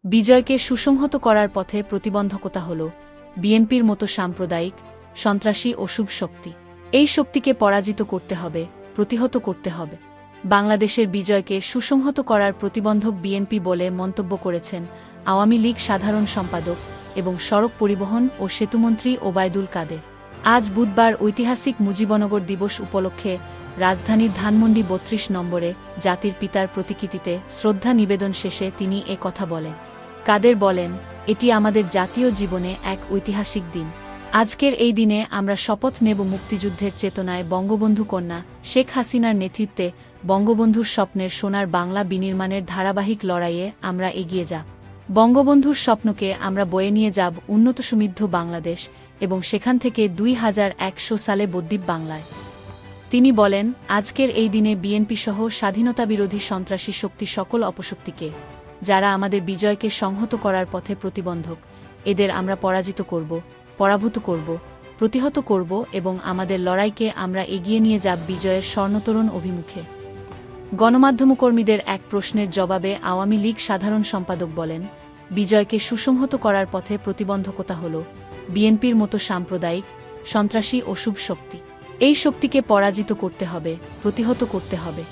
বিজয়কে সুসংহত করার পথে প্রতিবন্ধকতা হল বিএনপির মতো সাম্প্রদায়িক সন্ত্রাসী অশুভ শক্তি। এই শক্তিকে পরাজিত করতে হবে, প্রতিহত করতে হবে। বাংলাদেশের বিজয়কে সুসংহত করার প্রতিবন্ধক বিএনপি বলে মন্তব্য করেছেন আওয়ামী লীগ সাধারণ সম্পাদক এবং সড়ক পরিবহন ও সেতুমন্ত্রী ওবায়দুল কাদের। আজ বুধবার ঐতিহাসিক মুজিবনগর দিবস উপলক্ষে রাজধানীর ধানমন্ডি ৩২ নম্বরে জাতির পিতার প্রতিকৃতিতে শ্রদ্ধা নিবেদন শেষে তিনি এ কথা বলেন। কাদের বলেন, এটি আমাদের জাতীয় জীবনে এক ঐতিহাসিক দিন। আজকের এই দিনে আমরা শপথ নেব মুক্তিযুদ্ধের চেতনায় বঙ্গবন্ধু কন্যা শেখ হাসিনার নেতৃত্বে বঙ্গবন্ধুর স্বপ্নের সোনার বাংলা বিনির্মাণের ধারাবাহিক লড়াইয়ে আমরা এগিয়ে যাব। বঙ্গবন্ধুর স্বপ্নকে আমরা বয়ে নিয়ে যাব উন্নত সমৃদ্ধ বাংলাদেশ এবং সেখান থেকে ২১০০ সালে বদ্বীপ বাংলায়। তিনি বলেন, আজকের এই দিনে বিএনপিসহ স্বাধীনতাবিরোধী সন্ত্রাসী শক্তি সকল অপশক্তিকে, যারা আমাদের বিজয়কে সংহত করার পথে প্রতিবন্ধক, এদের আমরা পরাজিত করব, পরাভূত করব, প্রতিহত করব এবং আমাদের লড়াইকে আমরা এগিয়ে নিয়ে যাব বিজয়ের স্বর্ণতরণ অভিমুখে। গণমাধ্যমকর্মীদের এক প্রশ্নের জবাবে আওয়ামী লীগ সাধারণ সম্পাদক বলেন, বিজয়কে সুসংহত করার পথে প্রতিবন্ধকতা হল বিএনপির মতো সাম্প্রদায়িক সন্ত্রাসী অশুভ শক্তি। এই শক্তিকে পরাজিত করতে হবে, প্রতিহত করতে হবে।